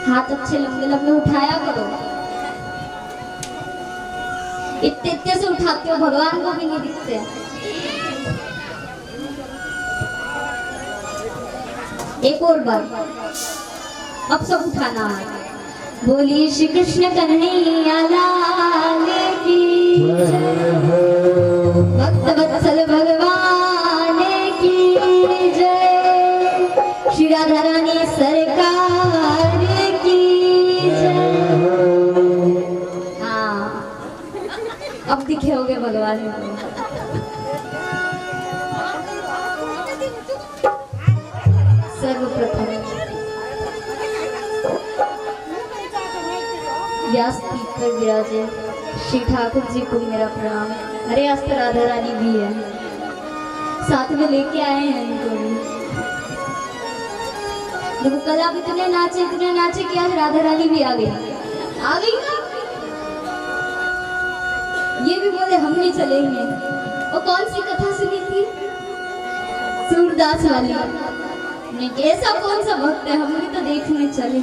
हाथ अच्छे लंबे लंबे उठाया करो। इतने इतने से उठाते हो भगवान को भी नहीं दिखते। एक और बार, अब सब उठाना है। बोलिए श्री कृष्ण कन्हैया लाल की जय, भक्त वत्सल भगवान की जय, श्री राधा रानी सरकार की जय। हाँ, अब दिखे होगे भगवान को। सर्वप्रथम व्यास पीठ पर विराजे श्री ठाकुर जी को मेरा प्रणाम। अरे आज तो राधा रानी भी है, साथ में लेके आए हैं इनको भी। देखो कल आप इतने नाचे कि आज राधा रानी भी आ गई ना। ये भी बोले हम नहीं चलेंगे। और कौन सी कथा सुनी थी? सूरदास वाली। ऐसा कौन सा भक्त है, हम भी तो देखने चले।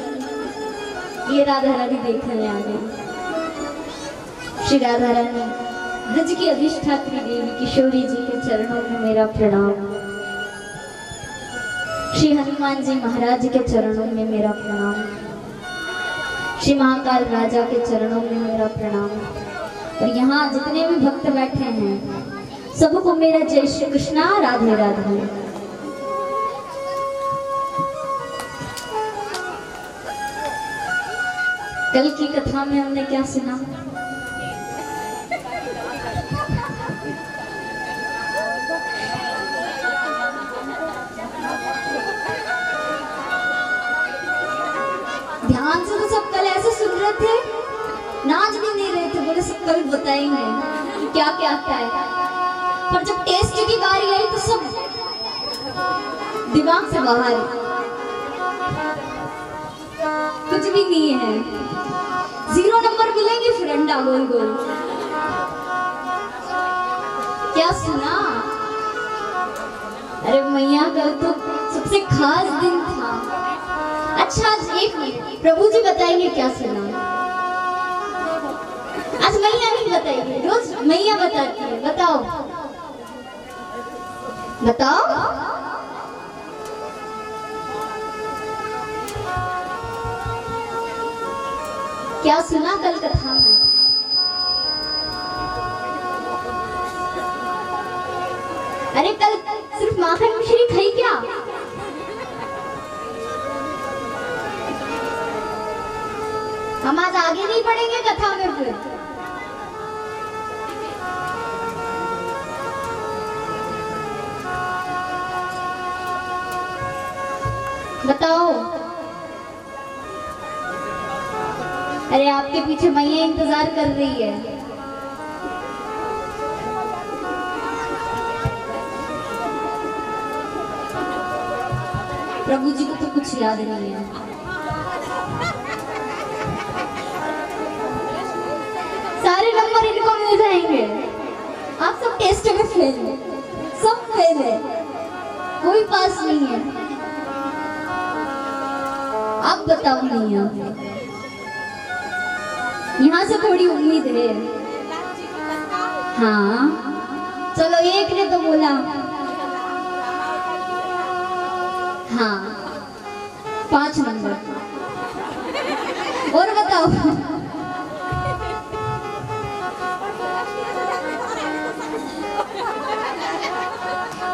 ये राधा रानी देखने आ गई। श्री राधा रानी ब्रज की अधिष्ठात्री देवी किशोरी जी के चरणों में मेरा प्रणाम। श्री हनुमान जी महाराज के चरणों में मेरा प्रणाम। श्री महाकाल राजा के चरणों में मेरा प्रणाम। और यहाँ जितने भी भक्त बैठे हैं सबको मेरा जय श्री कृष्णा, राधे राधे। कल की कथा में हमने क्या सुना? ध्यान से तो सब कल ऐसे सुन रहे थे, नाच भी नहीं रहे थे, बोले सब कल बताएंगे क्या क्या क्या है। पर जब टेस्ट की बारी आई तो सब दिमाग से बाहर, कुछ भी नहीं है। 0 नंबर मिलेंगे फिर अंडा गोल गोल। क्या सुना? अरे मैया कल तो सबसे खास दिन था। अच्छा एक मिनट, प्रभु जी बताएंगे क्या सुना? आज मैया नहीं बताएगी, रोज मैया बताती है। बताओ बताओ। क्या सुना कल कथा में? अरे कल सिर्फ माखन मिश्री खाई क्या? हम आज आगे नहीं बढ़ेंगे कथा में फिर। बताओ। अरे आपके पीछे मैया इंतजार कर रही है। प्रभु जी को तो कुछ याद नहीं है। सारे नंबर इनको मिल जाएंगे। आप सब टेस्ट में फेल है, सब फेल है, कोई पास नहीं है। आप बताओ मैया, यहाँ से थोड़ी उम्मीद है। हाँ चलो, एक ने तो बोला हाँ 5 नंबर। और बताओ।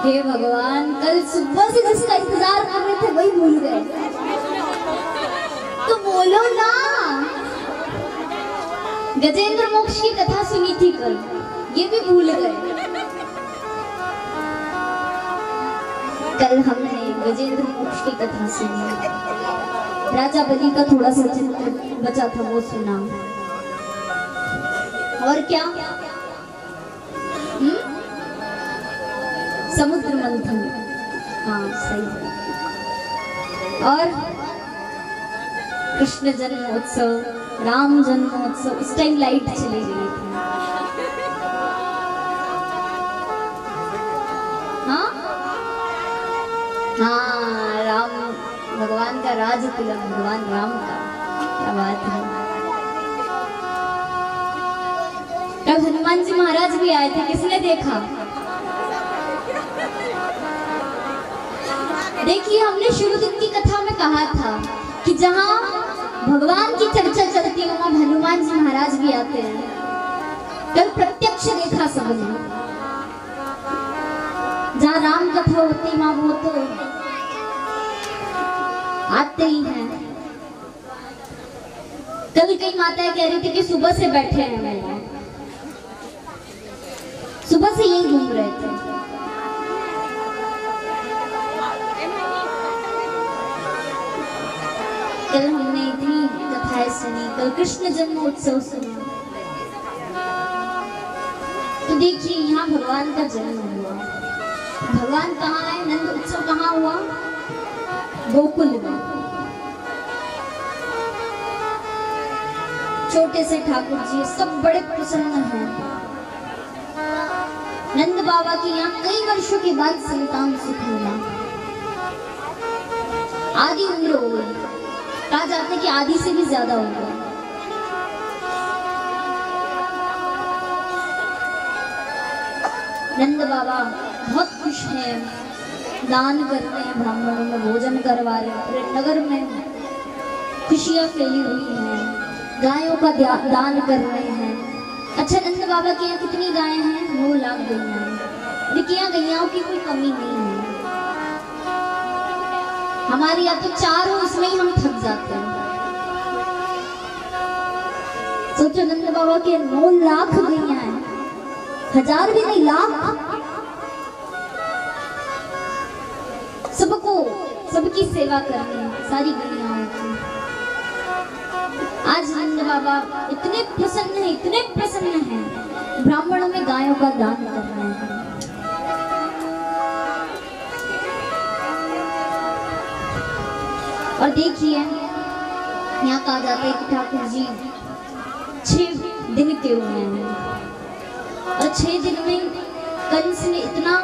हे भगवान, कल सुबह से जिसका इंतजार कर रहे थे वही भूल गए। तो बोलो ना। गजेंद्र मोक्ष की कथा सुनी थी कल, ये भी भूल गए। कल हमने गजेंद्र मोक्ष की कथा सुनी, राजा बलि का थोड़ा सा चित्र बचा था वो सुना। और क्या? समुद्र मंथन, हाँ सही। और कृष्ण जन्मोत्सव, राम जन्मोत्सव, इस टाइम लाइट चली गई थी। हाँ हाँ, राम भगवान का राज तिलक, भगवान राम का, क्या बात है। तब हनुमान जी महाराज भी आए थे, किसने देखा? देखिए, हमने शुरू दिन की कथा में कहा था कि जहाँ भगवान की चर्चा चलती है वहाँ हनुमान जी महाराज भी आते हैं। कल प्रत्यक्ष देखा सबने। जहाँ राम कथा होती वहाँ वो तो आते ही हैं। कल कई माताएं कह रही थी कि सुबह से बैठे हैं, सुबह से यही घूम रहे थे। कल हमने इतनी कथाएं सुनी, कल कृष्ण जन्मोत्सव सुना। तो देखिए, यहाँ भगवान का जन्म हुआ। भगवान कहाँ है? नंद उत्सव कहाँ हुआ? गोकुल में। छोटे से ठाकुर जी सब बड़े प्रसन्न हैं। नंद बाबा की यहाँ कई वर्षों के बाद संतान सुख मिला। आधी उम्र हो गई, कहा जाता है कि आधी से भी ज्यादा हो गया। नंद बाबा बहुत खुश हैं, दान कर रहे हैं, ब्राह्मणों में भोजन करवा रहे हैं, पूरे नगर में खुशियां फैली हुई हैं, गायों का दान कर रहे हैं। अच्छा, नंद बाबा के यहाँ कितनी गायें हैं? 9 लाख गैया हैं। लेकिन यहाँ गैयाओं की कोई कमी नहीं है। हमारे यहाँ तो 4 हो, इसमें ही हम थक जाते हैं। सोचो, नंद बाबा के 9 लाख गैया हैं, 1000 भी नहीं, लाख। सबको, सबकी सेवा करनी सारी गैयाओं की। आज नंद बाबा इतने प्रसन्न हैं, ब्राह्मणों में गायों का दान कर रहे हैं। और देखिए, यहाँ कहा जाता है कि ठाकुर जी 6 दिन के हुए हैं, और 6 दिन में कंस ने इतना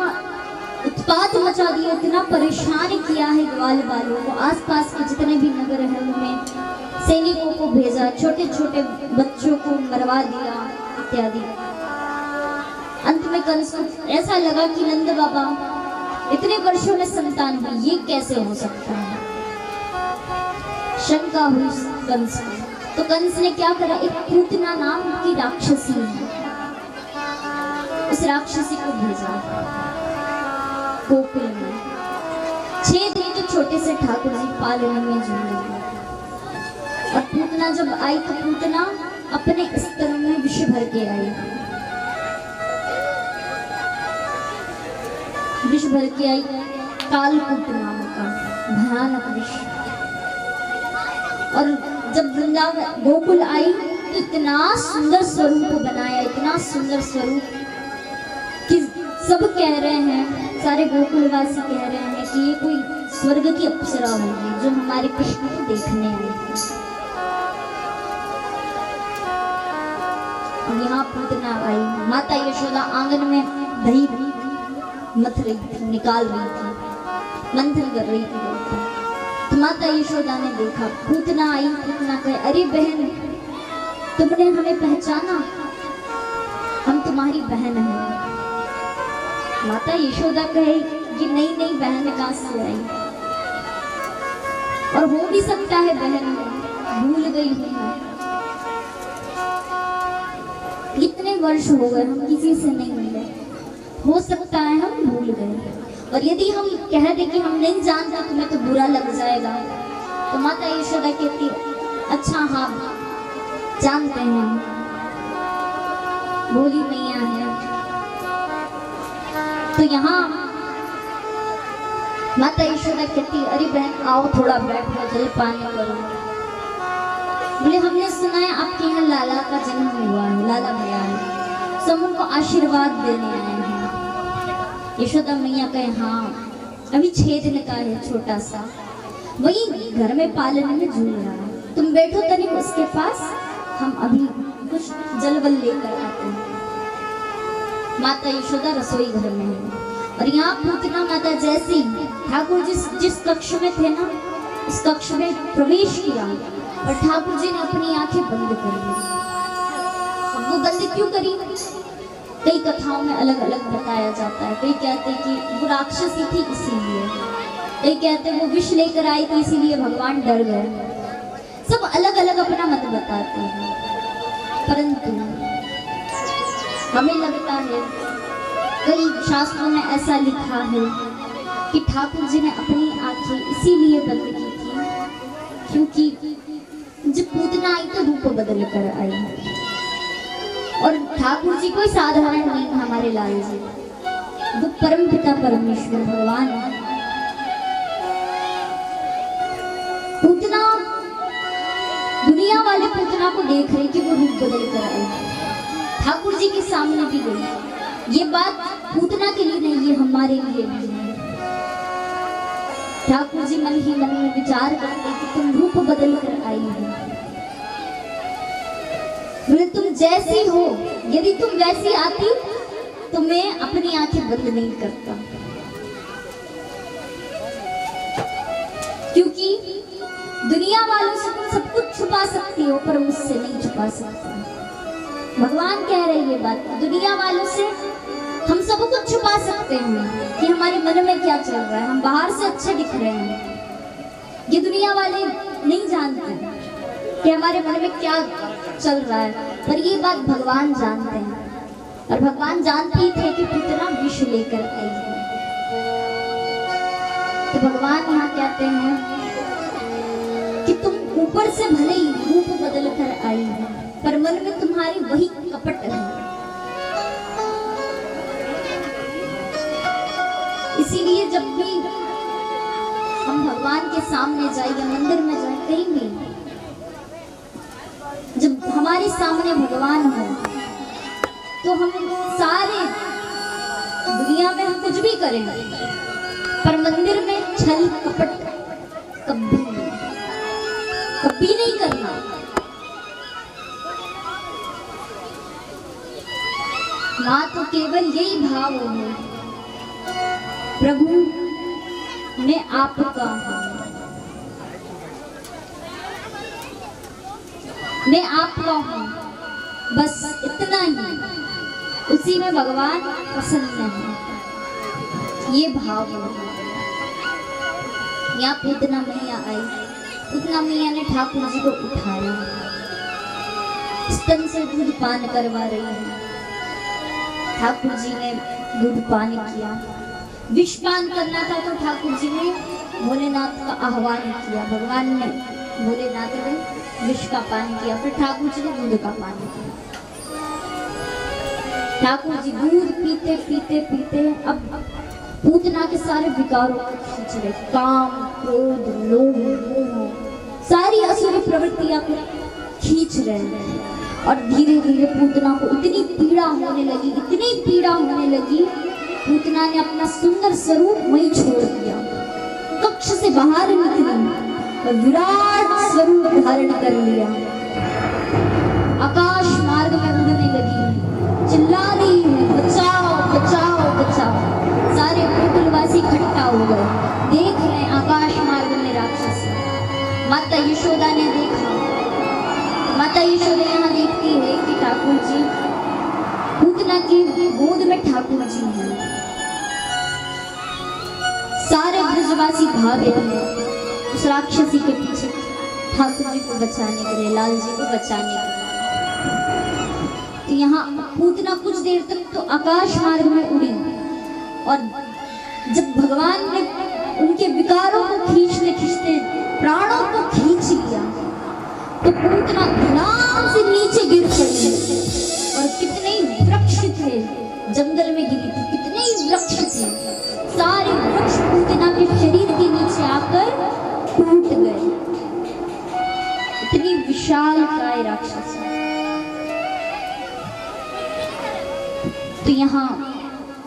उत्पात मचा दिया, इतना परेशान किया है ग्वाल वालों को। आसपास के जितने भी नगर हैं उनमें सैनिकों को भेजा, छोटे छोटे बच्चों को मरवा दिया इत्यादि। अंत में कंस को ऐसा लगा कि नंद बाबा इतने वर्षों में संतान हुई, ये कैसे हो सकता है? शंका हुई कंस को। तो कंस ने क्या करा, एक पूतना नाम की राक्षसी है, उस राक्षसी को भेजा गोकुल में। 6 दिन तो छोटे से ठाकुर जी पालने में जुड़े। और पूतना जब आई तो पूतना अपने स्तन में विष भर के आई, विष भर के आई, कालकूट नाम का भयानक विष। और जब वृंदावन गोकुल आई तो इतना सुंदर स्वरूप बनाया, इतना सुंदर स्वरूप कि सब कह रहे हैं, सारे गोकुलवासी कह रहे हैं कि ये कोई स्वर्ग की अप्सरा होगी जो हमारे कृष्ण को देखने आई। और यहाँ पूतना आई, माता यशोदा आंगन में दही मथ रही थी, निकाल रही थी, मंथन कर रही थी। तो माता यशोदा ने देखा, पूतना आई। पूतना कहे, अरे बहन, तुमने हमें पहचाना? हम तुम्हारी बहन हैं। माता यशोदा कहे कि नहीं नहीं, बहन कहाँ से आई? और हो भी सकता है बहन भूल गई हूँ। कितने वर्ष हो गए हम किसी से नहीं मिले, हो सकता है हम भूल गए। और यदि हम कह दे कि हम नहीं जानते, तुम्हें तो बुरा लग जाएगा। तो माता यशोदा कहती, अच्छा हाँ जानते हैं, भोली मैया है। तो यहाँ माता यशोदा कहती, अरे बहन आओ, थोड़ा बैठो, जलपान करो। बोले, हमने सुना है आपके यहाँ लाला का जन्म हुआ है, लाला भैया है, सब उनको आशीर्वाद देने आए हैं। यशोदा मैया कहे, हाँ अभी 6 दिन का है, छोटा सा, वही घर में पालने में झूल रहा है। तुम बैठो तनिक उसके पास, हम अभी कुछ जलवल लेकर आते हैं। माता यशोदा रसोई घर में है। और यहाँ पूतना माता जैसे ठाकुर जिस कक्ष में थे ना, उस कक्ष में प्रवेश किया और ठाकुर जी ने अपनी आंखें बंद कर ली। वो बंद क्यों करी? कई कथाओं में अलग अलग बताया जाता है। कई कहते हैं कि वो राक्षसी थी इसीलिए, कई कहते हैं वो विष लेकर आई थी इसीलिए भगवान डर गए। सब अलग अलग अपना मत बताते हैं, परंतु हमें लगता है कई शास्त्रों में ऐसा लिखा है कि ठाकुर जी ने अपनी आंखें इसीलिए बंद की थी क्योंकि जब पूतना आई तो रूप बदल कर आई। और ठाकुर जी कोई साधारण नहीं, हमारे लाल जी वो परम पिता परमेश्वर भगवान। पूतना, दुनिया वाले पूतना को देख रहे कि वो रूप बदल कर आई, ठाकुर जी के सामने भी गई। ये बात पूतना के लिए नहीं, ये हमारे लिए भी है। ठाकुर जी मन ही मन में विचार करते कि तुम रूप बदल कर आई हो, बोले तुम जैसी हो, यदि तुम वैसी आती तो मैं अपनी आंखें बंद नहीं करता, क्योंकि दुनिया दुनिया वालों से तुम सब कुछ छुपा सकती हो पर मुझसे नहीं छुपा सकती। भगवान कह रहे ये बात, दुनिया वालों से हम सब कुछ छुपा सकते हैं कि हमारे मन में क्या चल रहा है। हम बाहर से अच्छे दिख रहे हैं, ये दुनिया वाले नहीं जानते कि हमारे मन में क्या चल रहा है, पर ये बात भगवान जानते हैं। और भगवान जानते ही थे कि कितना विष लेकर आई है। तो भगवान यहाँ कहते हैं कि तुम ऊपर से भले ही रूप बदल कर आई है पर मन में तुम्हारी वही कपट है। इसीलिए जब भी हम भगवान के सामने जाइए, मंदिर में जाए, कहीं भी, जब हमारे सामने भगवान हो तो हम सारे दुनिया में हम कुछ भी करें पर मंदिर में छल कपट कभी नहीं करना। मां तो केवल यही भाव हो, प्रभु मैं आपका हूं, मैं आपका हूं, बस इतना ही, उसी में भगवान प्रसन्न है। ये भाव है। यहाँ पूतना मैया आई, पूतना मैया ने ठाकुर जी को उठाया, स्तन से दूध पान करवा रही है। ठाकुर जी ने दूध पान किया, विष पान करना था तो ठाकुर जी ने भोलेनाथ का आह्वान किया। भगवान ने भोलेनाथ ने विष का पान किया, फिर ठाकुर जी ने दूध का पान किया। ठाकुर जी दूध पीते पीते पीते अब पूतना के सारे विकारों को खींच रहे, काम, क्रोध, लोभ, मोह, सारी असुरी प्रवृत्तियां को खींच रहे हैं। और धीरे धीरे पूतना को इतनी पीड़ा होने लगी, इतनी पीड़ा होने लगी, पूतना ने अपना सुंदर स्वरूप वहीं छोड़ दिया, कक्ष से बाहर निकली और विराट स्वरूप धारण कर लिया। आकाश मार्ग में उड़ने लगी, चिल्ला रही है बचाओ बचाओ बचाओ। सारे गोकुलवासी इकट्ठा हो गए, देख रहे आकाश मार्ग में राक्षस। माता यशोदा ने देखा, माता यशोदा यहाँ देखती है कि ठाकुर जी, पूतना की गोद में ठाकुर जी हैं। सारे ब्रजवासी भागे थे उस राक्षसी के पीछे ठाकुर जी को बचाने के लिए, लाल जी को बचाने के लिए। तो यहाँ पूतना कुछ देर तक तो आकाश मार्ग में उड़ी, और जब भगवान ने उनके विकारों को खींचते खींचते प्राणों को खींच लिया तो पूतना धड़ाम से नीचे गिर पड़ी। और कितने वृक्ष थे, जंगल में गिरी थी, कितने वृक्ष थे, सारे वृक्ष पूतना के शरीर के नीचे आकर टूट गए। इतनी विशाल काय राक्षस। तो यहाँ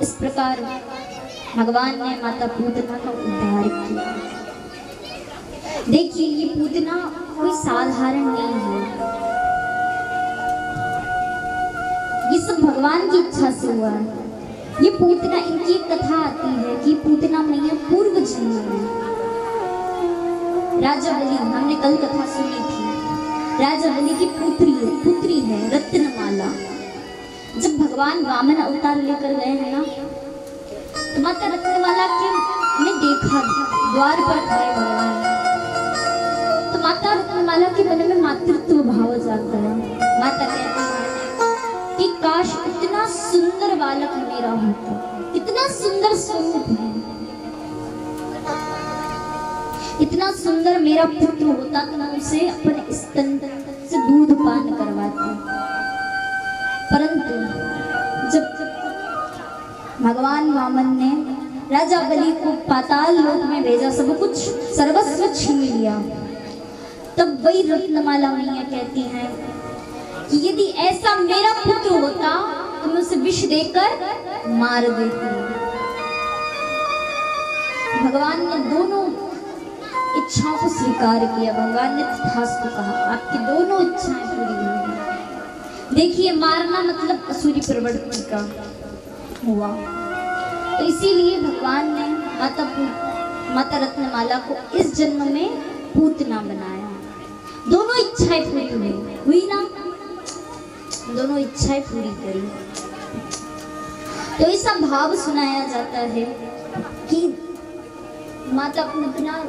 इस प्रकार भगवान ने माता पूतना का उद्धार किया। देखिए ये पूतना कोई साधारण नहीं है, ये सब भगवान की इच्छा से हुआ है। ये पूतना, इनकी एक कथा आती है कि पूतना मैया पूर्व जन्म में राजा बलि, हमने कल कथा सुनी थी, राजा बलि की पुत्री है रत्नमाला। जब भगवान वामन अवतार लेकर गए हैं ना, तो माता रत्नमाला के ने देखा, द्वार पर खड़े भगवान, तो माता रत्नमाला के मन में मातृत्व भाव जाता है। माता कहती है कि काश इतना सुंदर बालक मेरा होता, इतना सुंदर स्वरूप है, इतना सुंदर मेरा पुत्र होता तो मैं उसे अपने स्तन से दूध पान करवाती। परंतु जब भगवान वामन ने राजा बलि को पाताल लोक में भेजा, सब कुछ सर्वस्व छीन लिया, तब वही रत्नमाला मैया कहती हैं कि यदि ऐसा मेरा पुत्र होता तो मैं उसे विष देकर मार देती। भगवान ने दोनों इच्छाओं को स्वीकार किया। भगवान ने तथास्तु कहा, आपकी दोनों इच्छाएं पूरी हुई। देखिए मारना मतलब असुरी प्रवृत्ति का हुआ, तो इसीलिए भगवान ने माता रत्नमाला को इस जन्म में पूतना बनाया। इच्छाएं पूरी हुई ना, दोनों इच्छाएं पूरी करी। तो ऐसा भाव सुनाया जाता है कि माता पूतना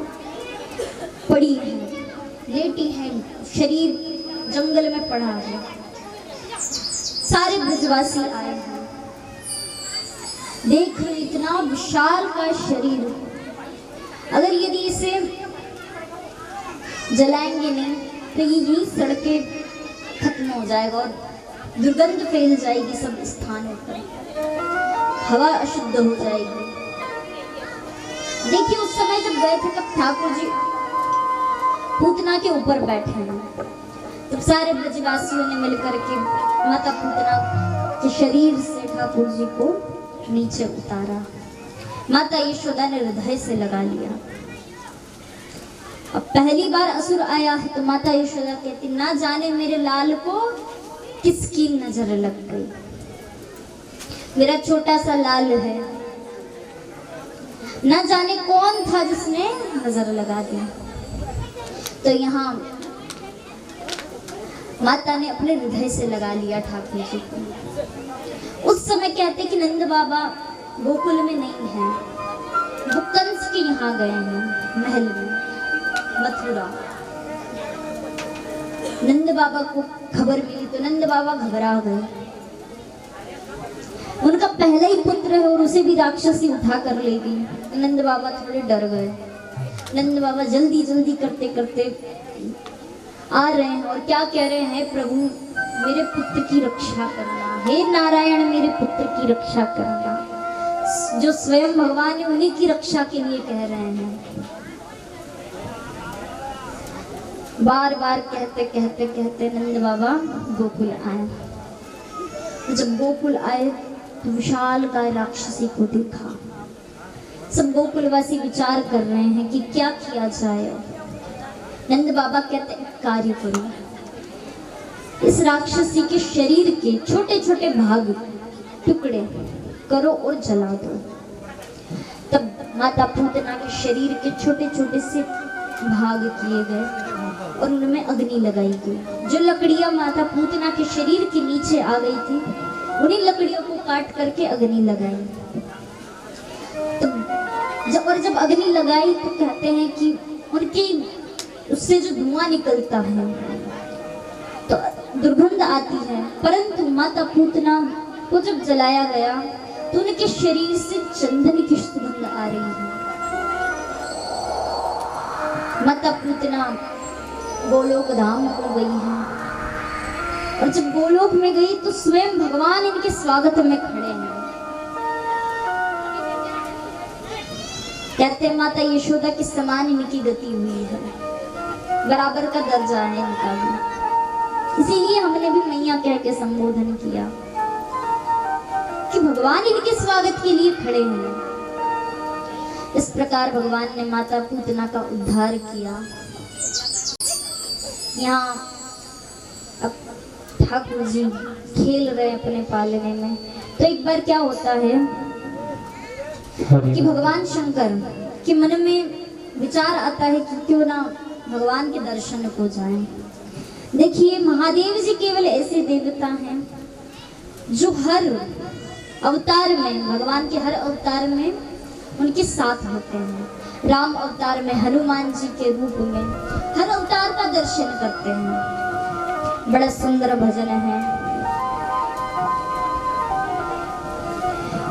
पड़ी है, लेटी है, शरीर जंगल में पड़ा है। सारे ब्रजवासी आए हैं, देख इतना विशाल का शरीर, अगर यदि इसे जलाएंगे नहीं तो ये यही सड़के खत्म हो जाएगा और दुर्गंध फैल जाएगी सब स्थानों पर, हवा अशुद्ध हो जाएगी। देखिए उस समय जब गए थे तब ठाकुर जी पूतना के ऊपर बैठे हैं, तब सारे ब्रजवासियों ने मिलकर के माता पूतना के शरीर से ठाकुर जी को नीचे उतारा। माता यशोदा ने हृदय से लगा लिया। अब पहली बार असुर आया है तो माता यशोदा कहती, ना जाने मेरे लाल को किसकी नजर लग गई, मेरा छोटा सा लाल है, ना जाने कौन था जिसने नजर लगा दी। तो यहाँ माता ने अपने हृदय से लगा लिया ठाकुर जी को। उस समय कहते कि नंद बाबा गोकुल में नहीं है, वो कंस के यहाँ गए हैं महल में मथुरा। नंद बाबा को खबर मिली तो नंद बाबा घबरा गए। उनका पहला ही पुत्र है और उसे भी राक्षसी उठा कर ले गई। नंद बाबा थोड़े डर गए। नंद बाबा जल्दी जल्दी करते करते आ रहे हैं और क्या कह रहे हैं, प्रभु मेरे पुत्र की रक्षा करना, हे नारायण मेरे पुत्र की रक्षा करना। जो स्वयं भगवान है उन्हीं की रक्षा के लिए कह रहे हैं। बार बार कहते कहते कहते नंद बाबा गोकुल आए। जब गोकुल आए तो विशाल गाय राक्षसी को देखा। सब गोकुलवासी विचार कर रहे हैं कि क्या किया जाए। नंद बाबा कहते कार्य करो, इस राक्षसी के शरीर के छोटे छोटे भाग टुकड़े करो और जला दो। तब माता पूतना के शरीर के छोटे छोटे से भाग किए गए और उनमें अग्नि लगाई गई। जो लकड़ियां माता पूतना के शरीर के नीचे आ गई थी उन्हीं लकड़ियों को काट करके अग्नि लगाई। तो जब अग्नि लगाई तो कहते हैं कि उनकी उससे जो धुआं निकलता है तो दुर्गंध आती है, परंतु माता पूतना को जब जलाया गया तो उनके शरीर से चंदन की सुगंध आ रही है। माता पूतना गोलोक धाम हो गई है और जब गोलोक में गई तो स्वयं भगवान इनके स्वागत में खड़े हैं। कहते हैं माता यशोदा के समान इनकी गति हुई है, बराबर का दर्जा है इनका भी। इसीलिए हमने भी मैया कह के संबोधन किया कि भगवान इनके स्वागत के लिए खड़े हैं। इस प्रकार भगवान ने माता पूतना का उद्धार किया। यहाँ अब ठाकुर जी खेल रहे अपने पालने में, तो एक बार क्या होता है कि भगवान शंकर के मन में विचार आता है कि क्यों ना भगवान के दर्शन को जाएं। देखिए महादेव जी केवल ऐसे देवता हैं जो हर अवतार में, भगवान के हर अवतार में उनके साथ होते हैं। राम अवतार में हनुमान जी के रूप में हर अवतार का दर्शन करते हैं। बड़ा सुंदर भजन है,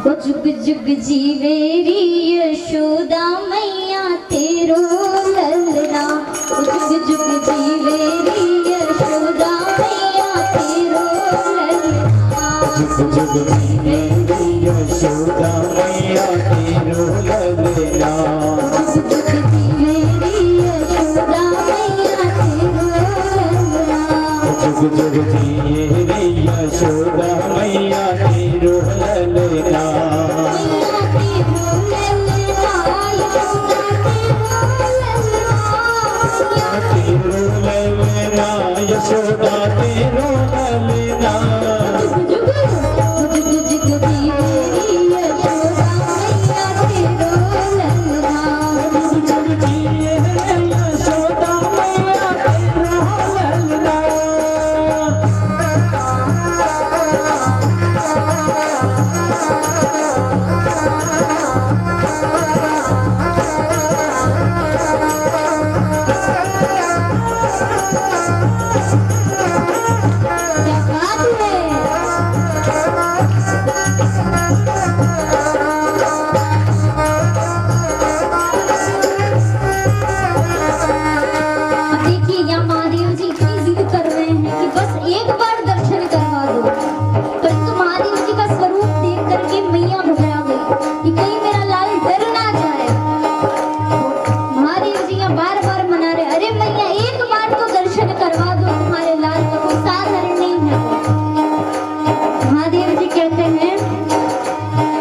वो जुग जुग जीवेरी यशोदा मैया तेरो ललना, वो जुग जुग जीवेरी यशोदा मैया तेरो ललना, जुग जुग जीवेरी यशोदा मैया तेरो ललना, जुग जुग जीवेरी यशोदा मैया तेरो ललना, जुग जुग जीवेरी यशोदा मैया तेरो ललना, यशोदा तेरो ललना, जुग जुग जीवेरी यशोदा मैया तेरो ललना, जुग जुग जीवेरी यशोदा मैया तेरो ललना, एक बार दर्शन करवा दो। परंतु महादेव जी का स्वरूप देख करके मैया घबरा गई कि कहीं मेरा लाल डर ना जाए। महादेव जी बार बार मना रहे, अरे मैया एक बार तो दर्शन करवा दो, तुम्हारे लाल का कोई साधारण नहीं है। महादेव जी कहते हैं,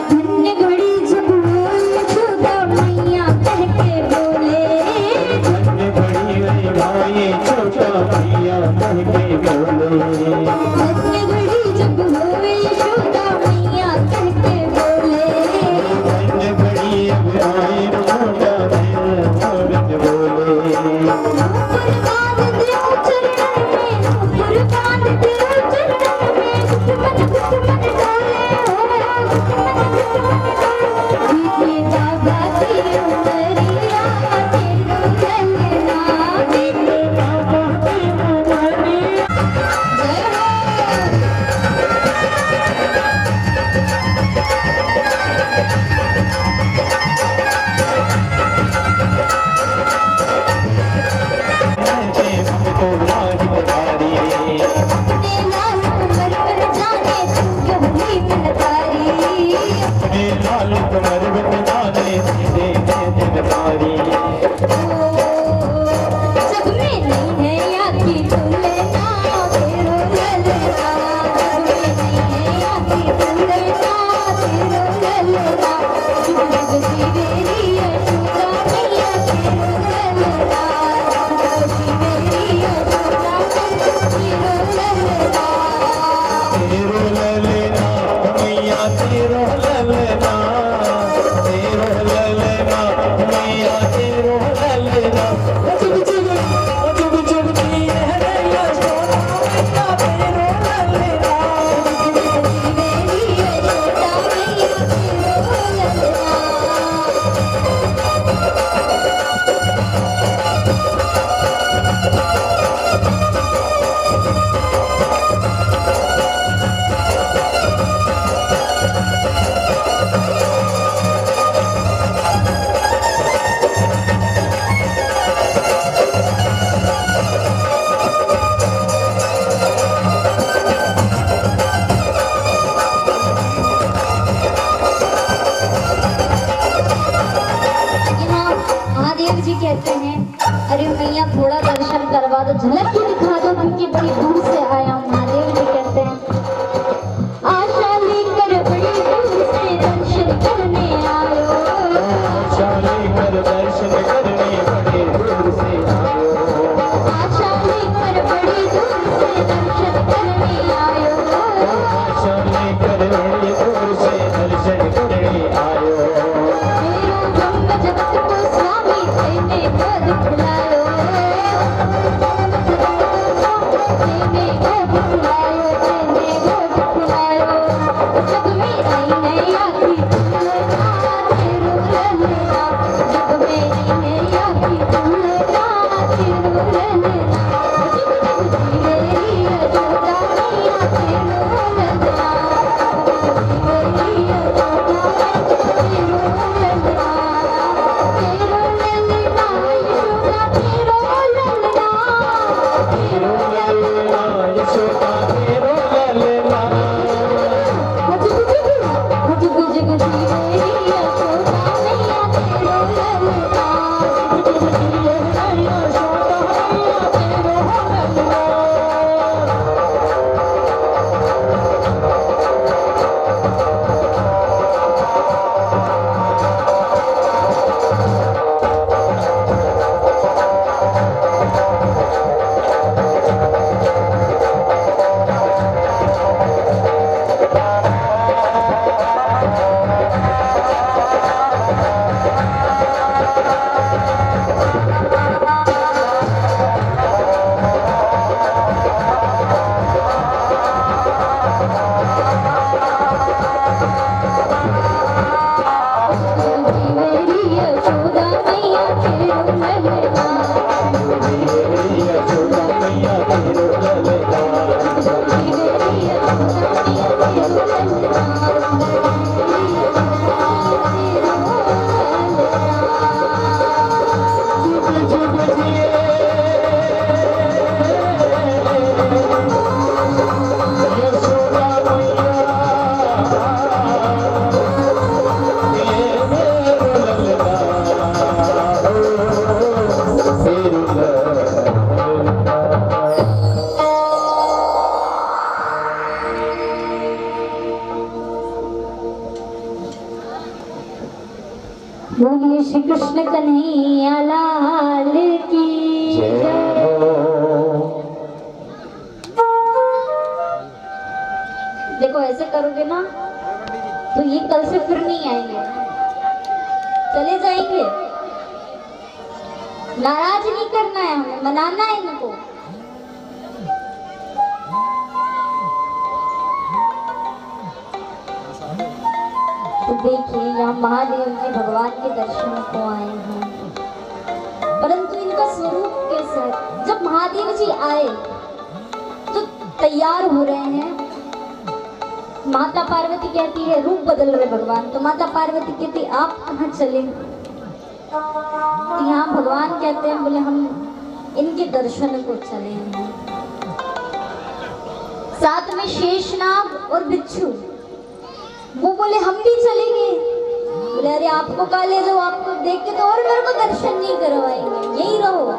धन्य घड़ी जब हुई छुदा मैया कह के बोले, धन्य घड़ी आई छोटा मैया कह के बोले, धन्य घड़ी जब हुई छुदा मैया कह के बोले, धन्य घड़ी आई छोटा मैया कह के बोले। नूपुर बांध दे चरणन में, नूपुर बांध दे चरणन में, कुछ मन डाले हो, बीते बाबा की उमरिया तेरू ललना, बीते बाबा की उमरिया। जय हमको लाज बधारी, अपने लाल कमर पर जाने तू क्यों ही मिलतारी, अपने लाल कमर में जाने दे दिलदारी। जग में नहीं है याकी तुलना, तेरो ललना, जग में नहीं है याकी तुलना, तेरो ललना, जुग जुग जीवेरी यशोदा मैया तेरो ललना, जुग जुग जीवेरी यशोदा तेरो ललना। तेरो ललना मैया तेरो ललना, तेरो ललना मैया तेरो ललना। जुग जुग जुग जुग की है यशोदा मैया तेरो ललना। जीवेरी यशोदा मैया तेरो ललना। यहाँ महादेव जी कहते हैं, अरे मैया थोड़ा दर्शन करवा दो, झलक ही दिखा दो, क्योंकि बड़ी दूर से आया हूँ। महादेव जी कहते हैं, आशा लेकर बड़ी दूर से दर्शन करने आयो, आशा लेकर दर्शन करने बड़े दूर से आयो, आशा लेकर बड़ी दूर से दर्शन करने आयो, आशा लेकर बड़े दूर से दर्शन करने आयो। मेरो ब्रह्म जगत को स्वामी तेने पद खिलायो, तेने पद खिलायो, तेने पद खिलायो, जग में नहीं है याकी तुलना, तेरो ललना, जग में नहीं है याकी तुलना, तेरो ललना, जुग जुग जीवेरी यशोदा मैया तेरो ललना, जीवेरी यशोदा तेरो ललना, तेरो ललना यशोदा तेरो ललना, तेरो ललना यशोदा तेरो ललना। जुग जुग जीवेरी यशोदा मैया तेरो ललना, जुग जुग जीवेरी यशोदा मैया तेरो ललना। बोलिए श्री कृष्ण कन्हैया लाल की जय। देखो ऐसे करोगे ना तो ये कल से फिर नहीं आएंगे, चले जाएंगे। नाराज नहीं करना है हमें, मनाना है इनको। तो देखिए यहाँ महादेव जी भगवान के दर्शन को आए हैं, परंतु इनका स्वरूप कैसा है? जब महादेव जी आए तो तैयार हो रहे हैं, माता पार्वती कहती है रूप बदल रहे भगवान, तो माता पार्वती कहती आप कहाँ चले? तो यहाँ भगवान कहते हैं बोले हम इनके दर्शन को चले हैं। साथ में शेषनाग और बिच्छू, वो बोले हम भी चलेंगे। बोले अरे आपको कहाँ ले जाओ, आपको देख के तो और मेरे को दर्शन नहीं करवाएंगे, यही रहो,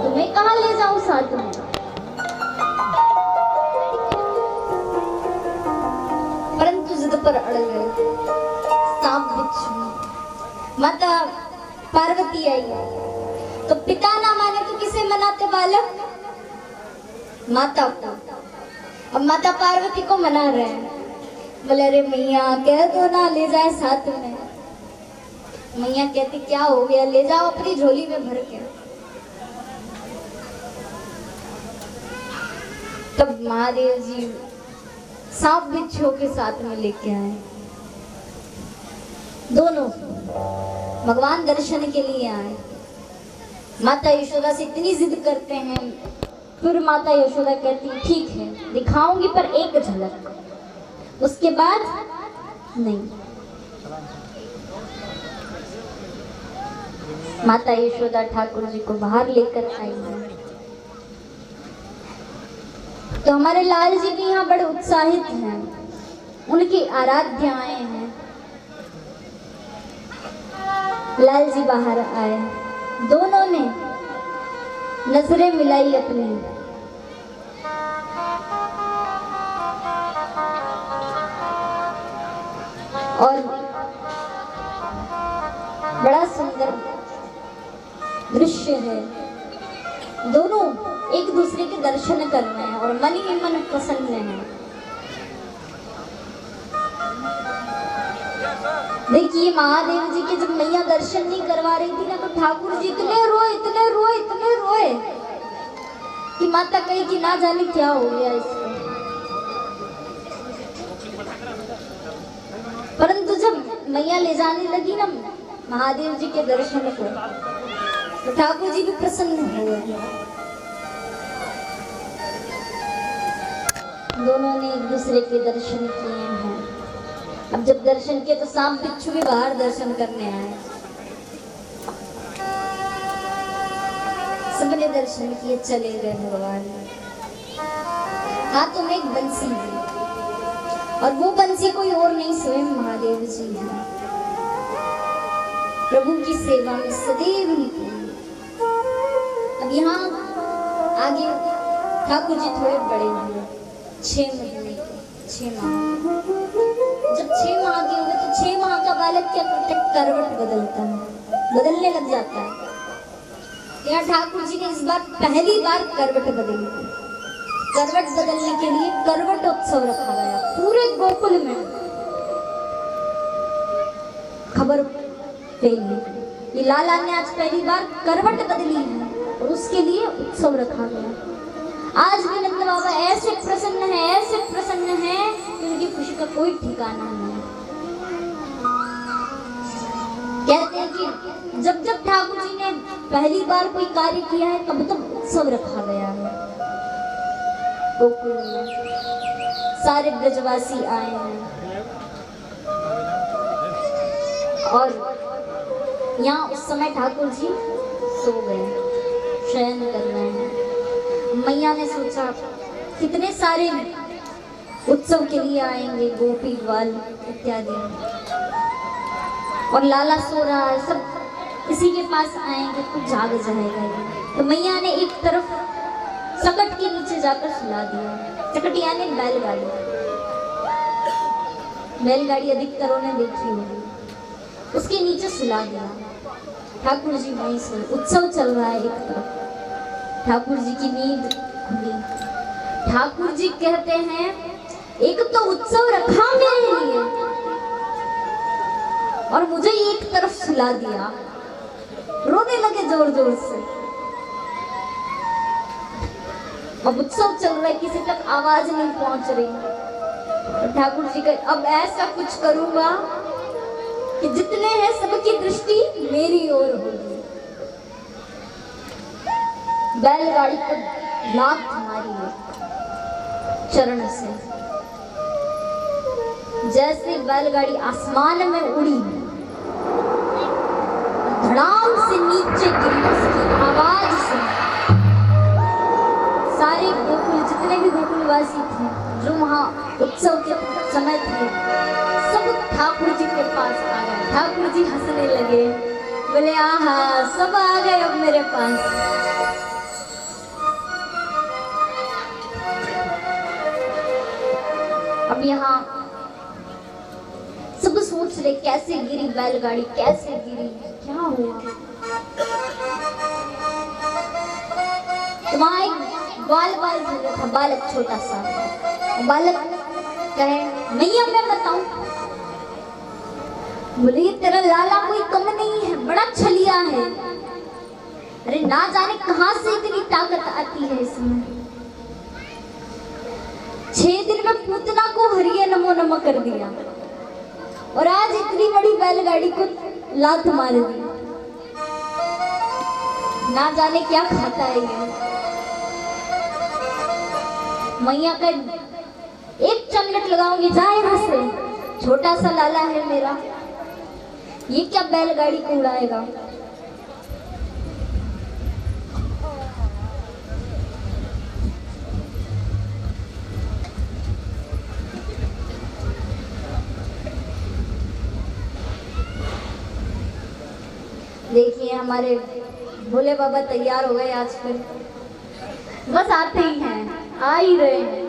तुम्हें कहाँ ले जाऊं साथ में। परंतु जिद पर अड़ गए सांप बिच्छू। माता पार्वती आई तो पिता ना माने तो किसे मनाते बालक? माता को। अब माता पार्वती को मना रहे हैं, बोले अरे मैया कह दो ना ले जाए साथ में। मैया कहती क्या हो गया, ले जाओ अपनी झोली में भर के। तब महादेव जी सांप बिच्छू के साथ में लेके आए। दोनों भगवान दर्शन के लिए आए। माता यशोदा से इतनी जिद करते हैं, फिर माता यशोदा कहती ठीक है दिखाऊंगी पर एक झलक, उसके बाद नहीं। माता यशोदा ठाकुर जी को बाहर लेकर आई है। तो हमारे लाल जी भी यहाँ बड़े उत्साहित हैं, उनकी आराध्या आए हैं। लाल जी बाहर आए, दोनों ने नजरें मिलाई अपनी। और बड़ा सुंदर दृश्य है, दोनों एक दूसरे के दर्शन कर रहे हैं और मन ही मन प्रसन्न है। देखिए महादेव जी के जब मैया दर्शन नहीं करवा रही थी ना, तो ठाकुर जी इतने रोए कि माता कही कि ना जाने क्या हो गया इसको। परंतु जब मैया ले जाने लगी ना महादेव जी के दर्शन को, तो ठाकुर जी भी प्रसन्न हुए। दोनों ने एक दूसरे के दर्शन किए हैं। अब जब दर्शन किए तो सांप बिच्छू भी बाहर दर्शन करने आए। सबने दर्शन किए, चले गए भगवान। हाथों में एक बंसी है और वो बंसी कोई और नहीं स्वयं महादेव जी है। प्रभु की सेवा में सदैव निपुण। अब यहाँ आगे ठाकुर जी थोड़े बड़े हुए, 6 महीने के, 6 माह। जब 6 माह के हुए तो 6 माह का बालक क्या करता है, करवट बदलता है, बदलने लग जाता है। यहाँ ठाकुर जी ने इस बार पहली बार करवट बदली। करवट बदलने के लिए करवट उत्सव रखा गया पूरे गोकुल में। खबर फैली ये लाला ने आज पहली बार करवट बदली है और उसके लिए उत्सव रखा गया। आज भी नंद बाबा ऐसे प्रसन्न है कि उनकी खुशी का कोई ठिकाना नहीं। कहते हैं कि जब जब ठाकुर जी ने पहली बार कोई कार्य किया है तब तब उत्सव रखा गया है गोकुल में। सारे ब्रजवासी आए हैं और यहाँ उस समय ठाकुर जी सो गए, शयन कर रहे हैं। मैया ने सोचा कितने सारे उत्सव के लिए आएंगे, गोपी ग्वाल इत्यादि, और लाला सो रहा है, सब इसी के पास आएंगे तो जाग जाएगा ये। तो मैया ने एक तरफ सकट के नीचे जाकर सुला दिया। सकट यानी बैलगाड़ी। बैलगाड़ी अधिकतरों ने देखी होगी। उसके नीचे सुला दिया। ठाकुर जी वहीं से, उत्सव चल रहा है एक तरफ, ठाकुर जी की नींद खुली। ठाकुर जी कहते हैं एक तो उत्सव रखा मेरे लिए और मुझे एक तरफ सुला दिया। रोने लगे जोर जोर से। अब उत्सव चल रहा है, किसी तक आवाज नहीं पहुंच रही। ठाकुर जी का अब ऐसा कुछ करूंगा कि जितने हैं सबकी दृष्टि मेरी ओर होगी। बैलगाड़ी को लात मारी है चरण से। जैसे बैलगाड़ी आसमान में उड़ी, धड़ाम से नीचे गिरी, उसकी आवाज से सारे गोकुल, जितने भी गोकुलवासी थे जो वहाँ उत्सव के समय थे, सब ठाकुर जी के पास आ गए। ठाकुर जी हंसने लगे, बोले आहा सब आ गए अब मेरे पास। अब यहाँ सब सोच रहे कैसे गिरी बैलगाड़ी, कैसे गिरी, क्या हुआ। तो वहाँ एक बाल था, बालक छोटा सा। बालक कहे मैया मैं बताऊं। बोले तेरा लाला कोई कम नहीं है, बड़ा छलिया है। अरे ना जाने कहां से इतनी ताकत आती है इसमें। 6 दिन में पूतना को हरिये नमो नमः कर दिया और आज इतनी बड़ी बैलगाड़ी को लात मार दी। ना जाने क्या खाता है ये। मैया का 1 चम्मच लगाऊंगी, जा यहाँ से, छोटा सा लाला है मेरा, ये क्या बैलगाड़ी को उड़ाएगा। देखिए हमारे भोले बाबा तैयार हो गए आज फिर, बस आते ही हैं, आ ही रहे हैं।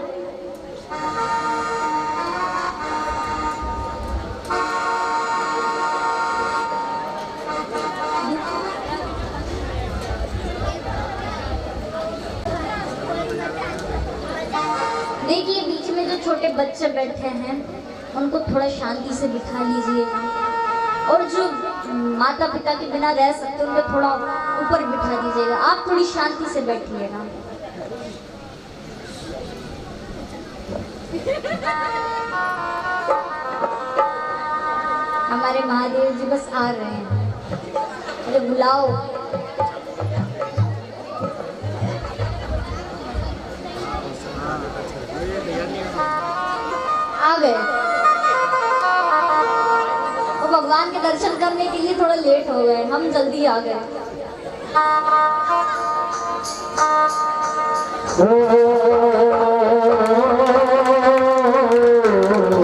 देखिए बीच में जो छोटे बच्चे बैठे हैं उनको थोड़ा शांति से बिठा लीजिएगा, और जो माता पिता के बिना रह सकते उनको थोड़ा ऊपर बिठा दीजिएगा। आप थोड़ी शांति से बैठिएगा। हमारे महादेव जी बस आ रहे हैं, अरे बुलाओ। आ गए। और भगवान के दर्शन करने के लिए थोड़ा लेट हो गए, हम जल्दी आ गए।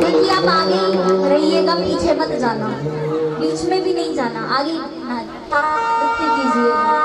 देखिए आप आगे रहिएगा, पीछे मत जाना, बीच में भी नहीं जाना, आगे नृत्य कीजिए।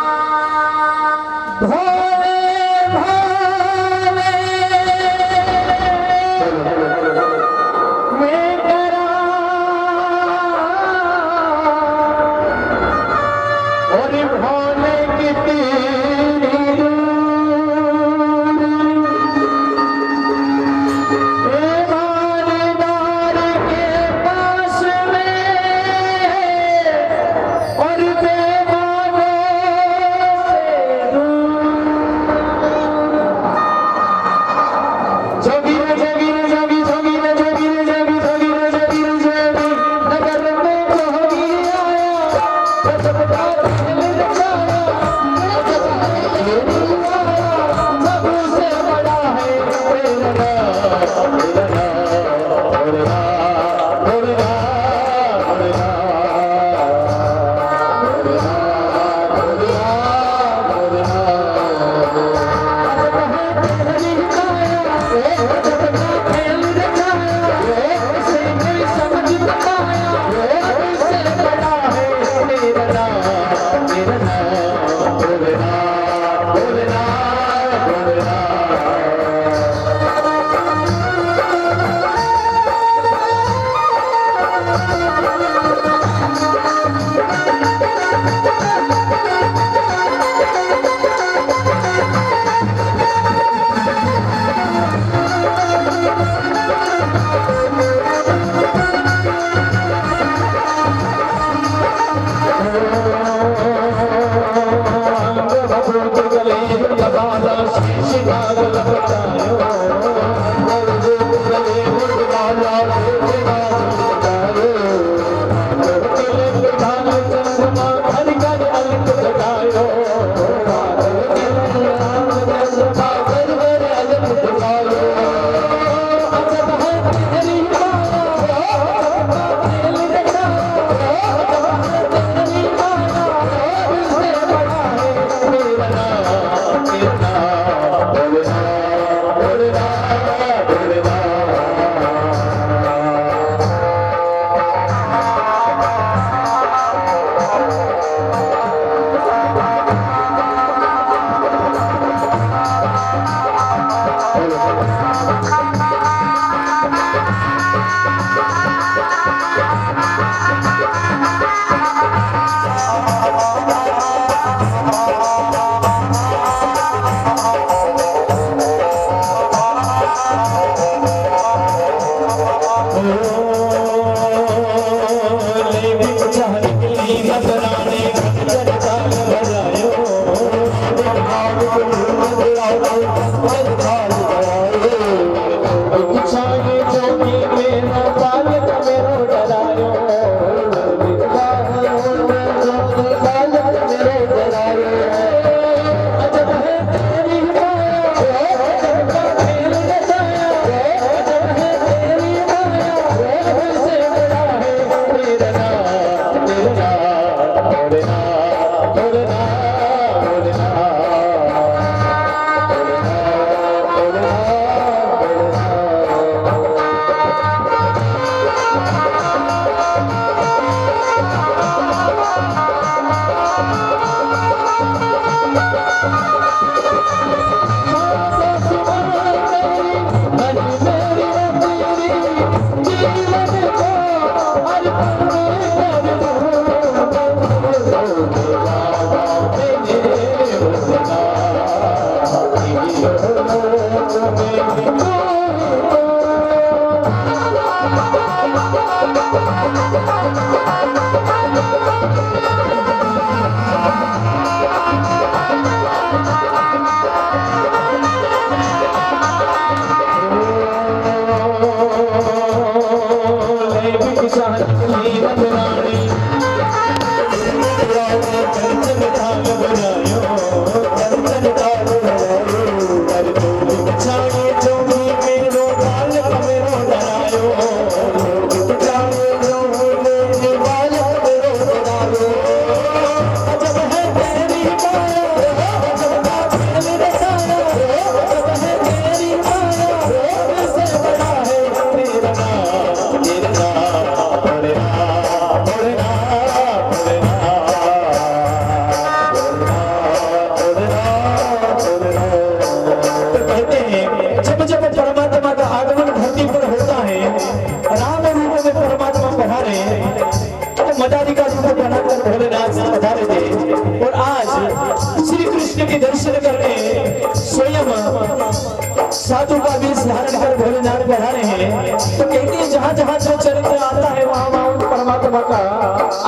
साधु का भी धारण कर भोलेनाथ बढ़ा रहे हैं। तो कहते हैं जहाँ जहाँ जो चरित्र आता है वहाँ वहाँ परमात्मा का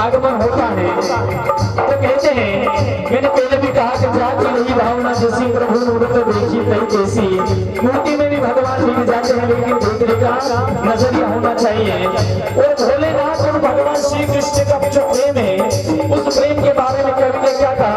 आगमन होता है। तो कहते हैं मैंने पहले भी कहा कि जाति नहीं भावना जैसी प्रभु मूर्त देखी नहीं जैसी मूर्ति में भी भगवान मिल जाते हैं, लेकिन देखने का नजरिया होना चाहिए। और भोलेनाथ और भगवान श्री कृष्ण का जो प्रेम है उस प्रेम के बारे में कवि ने क्या कहा,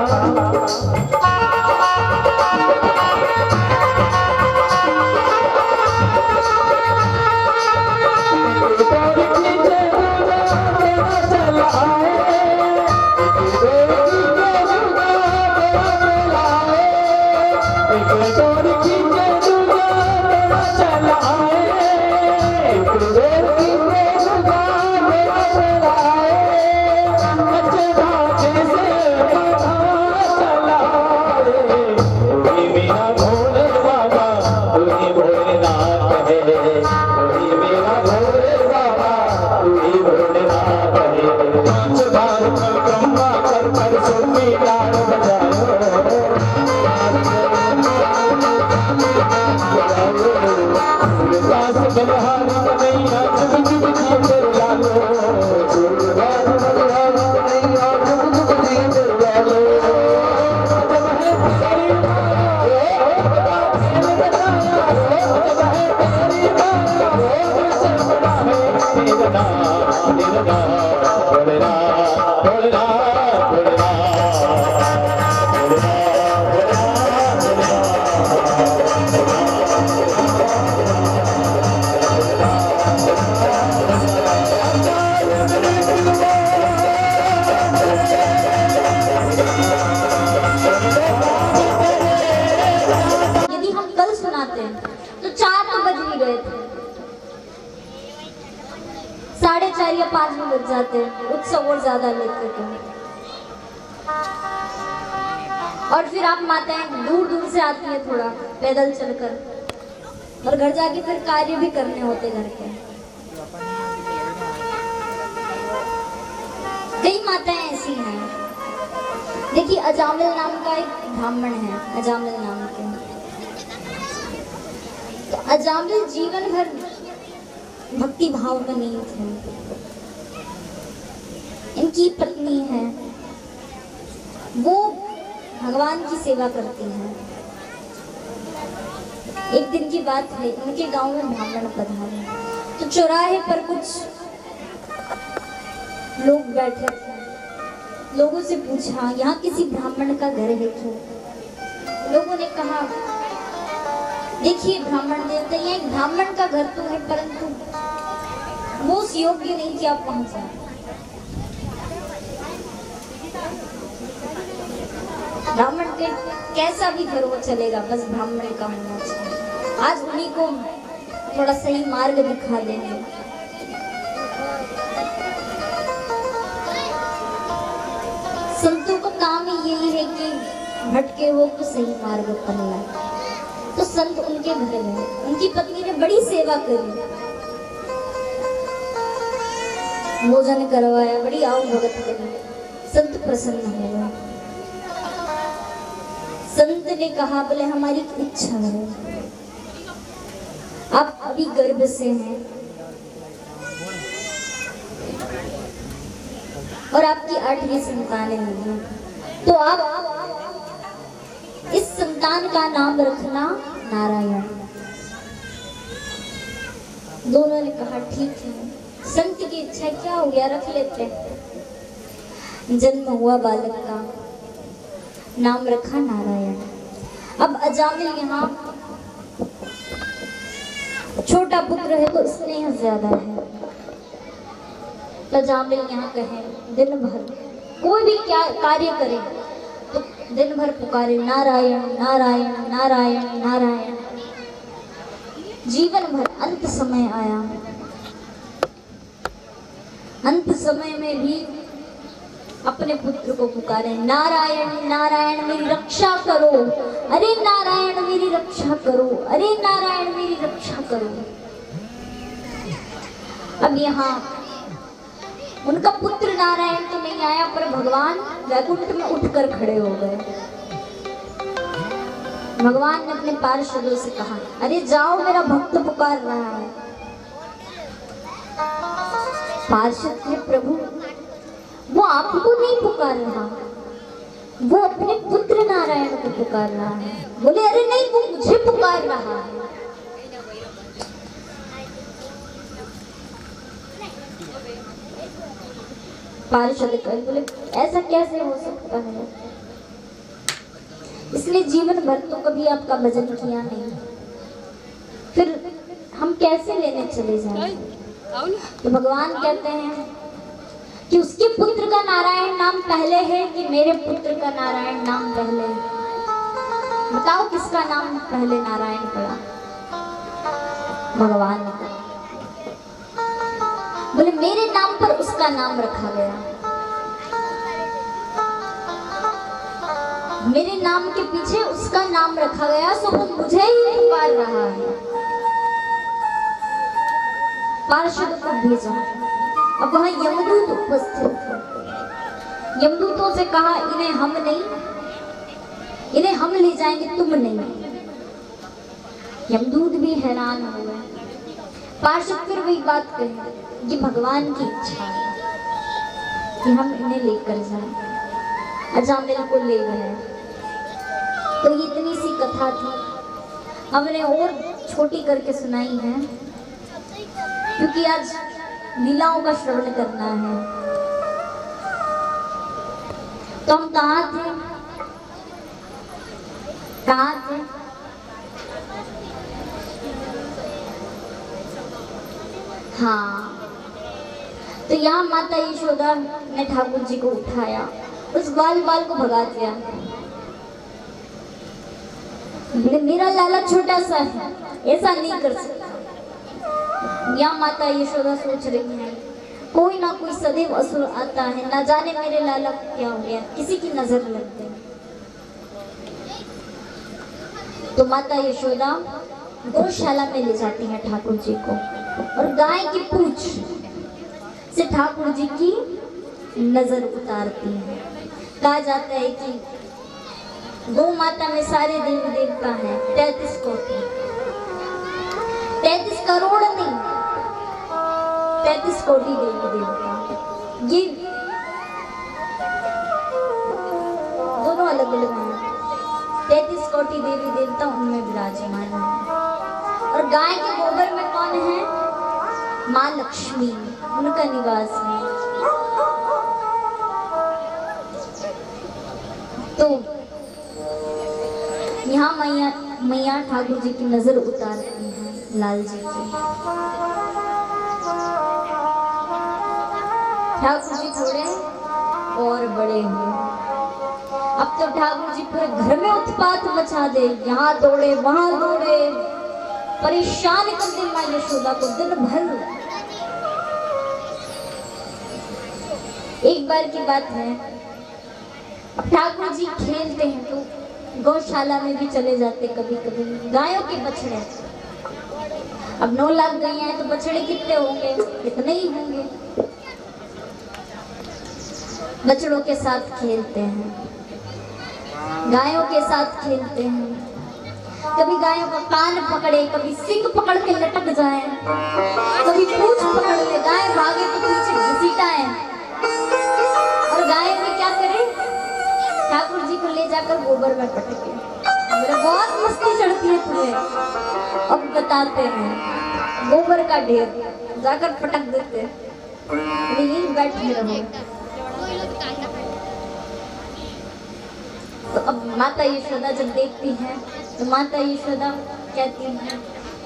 यदि हम कल सुनाते तो 4 तो बज ही गए थे, 4:30 या 5 में बज जाते, उत्सव और ज्यादा लेते थे। और फिर आप माताएं दूर दूर से आती है थोड़ा पैदल चलकर, और घर जाके फिर कार्य भी करने होते घर के। कई माताएं ऐसी हैं, देखिए अजामिल नाम का एक ब्राह्मण है, अजामिल नाम के। तो अजामिल जीवन भर भक्ति भाव में नहीं थे। इनकी पत्नी है, वो भगवान की सेवा करती हैं। एक दिन की बात है, उनके गांव में ब्राह्मण पधारे, तो चौराहे पर कुछ लोग बैठे थे। लोगों से पूछा यहाँ किसी ब्राह्मण का घर है क्या? लोगों ने कहा देखिए ब्राह्मण देवता, यहाँ एक ब्राह्मण का घर तो है, परंतु वो उस योग्य नहीं कि आप वहां जाए। ब्राह्मण के कैसा भी घर हो चलेगा, बस ब्राह्मण का होना चाहिए। आज उन्हीं को थोड़ा सही मार्ग दिखा देंगे। संतों का काम ही यही है कि भटके हो तो सही मार्ग पर लाए। तो संत उनके घर गए, उनकी पत्नी ने बड़ी सेवा करी, भोजन करवाया, बड़ी आओ भगत करी। संत प्रसन्न हो गए। संत ने कहा बोले हमारी इच्छा है, आप अभी गर्भ से हैं और आपकी 8वीं संतान है, तो आप इस संतान का नाम रखना नारायण। दोनों ने कहा ठीक है। संत की इच्छा क्या हो गया, रख लेते हैं। जन्म हुआ बालक का, नाम रखा नारायण। अब अजामिल यहाँ छोटा पुत्र है तो स्नेह ज्यादा है। अजामिल यहाँ कहे दिन भर कोई भी क्या कार्य करे तो दिन भर पुकारे नारायण नारायण नारायण नारायण। जीवन भर अंत समय आया, अंत समय में भी अपने पुत्र को पुकारे नारायण नारायण मेरी रक्षा करो, अरे नारायण मेरी रक्षा करो, अरे नारायण मेरी रक्षा करो। अब यहाँ उनका पुत्र नारायण तो नहीं आया, पर भगवान वैकुंठ में उठकर खड़े हो गए। भगवान ने अपने पार्षदों से कहा अरे जाओ मेरा भक्त पुकार रहा है। पार्षद थे प्रभु वो आपको नहीं पुकार रहा, वो अपने पुत्र नारायण को पुकार रहा है। बोले अरे नहीं वो मुझे पुकार रहा है। पार्षद कहे बोले ऐसा कैसे हो सकता है, इसने जीवन भर तो कभी आपका भजन किया नहीं, फिर हम कैसे लेने चले जाएं? तो भगवान कहते हैं कि उसके पुत्र का नारायण नाम पहले है कि मेरे पुत्र का नारायण नाम पहले है? बताओ किसका नाम पहले नारायण पड़ा? भगवान ने कहा बोले मेरे नाम पर उसका नाम रखा गया, मेरे नाम के पीछे उसका नाम रखा गया, सो वो मुझे ही पुकार रहा है। पार्षद को भेजा। अब वहां यमदूत उपस्थित थे। यमदूतों से कहा इन्हें हम नहीं, इन्हें हम ले जाएंगे, तुम नहीं। यमदूत भी हैरान हो गए। पार्षद फिर वही बात कही कि भगवान की इच्छा है कि हम इन्हें लेकर जाएं। अजामिल को ले गए। तो ये इतनी सी कथा थी, हमने और छोटी करके सुनाई है क्योंकि आज लीलाओं का श्रवण करना है। तो हम कहाँ थे? कहाँ थे? हाँ, तो यहाँ माता यशोदा ने ठाकुर जी को उठाया, उस ग्वाल बाल को भगा दिया। मेरा लाला छोटा सा है, ऐसा नहीं कर सकता। यहाँ माता यशोदा सोच रही है कोई ना कोई सदैव असुर आता है, ना जाने मेरे लाला को क्या हो गया, किसी की नजर लग गई। तो माता यशोदा गौशाला में ले जाती है ठाकुर जी को और गाय की पूंछ से ठाकुर जी की नजर उतारती है। कहा जाता है कि गौ माता में सारे देवी देवता हैं, 33 कोटि, 33 करोड़ नहीं, 33 कोटि देवी देवता। ये दोनों अलग अलग हैं। 33 कोटि देवी देवता उनमें विराजमान है। और गाय के गोबर में कौन है? माँ लक्ष्मी, उनका निवास है। तो यहाँ मैया ठाकुर जी की नजर उतारती हैं लाल जी की। ठाकुर जी थोड़े और बड़े हुए। अब तो ठाकुर जी पूरे घर में उत्पात मचा दे, यहाँ दौड़े वहां दौड़े, परेशान कर दे माँ यशोदा को दिन भर। एक बार की बात है, ठाकुर जी खेलते हैं तो गौशाला में भी चले जाते कभी कभी। गायों के बछड़े, अब 9 लाख गई हैं तो बछड़े कितने होंगे? इतने ही होंगे। बछड़ों के साथ खेलते हैं, गायों के साथ खेलते हैं। कभी गायों का कान पकड़े, कभी सिंग पकड़ के लटक जाए, कभी पूंछ पकड़ ले, गाय भागे तो पीछे घसीटाए। और गाय में क्या करे? ठाकुर जी को ले जाकर गोबर में पटके। मेरे बहुत मस्ती चढ़ती है तुम्हें। अब बताते हैं, गोबर का ढेर जाकर पटक देते, यही बैठे रहो। तो अब माता यशोदा जब देखती है तो माता यशोदा कहती है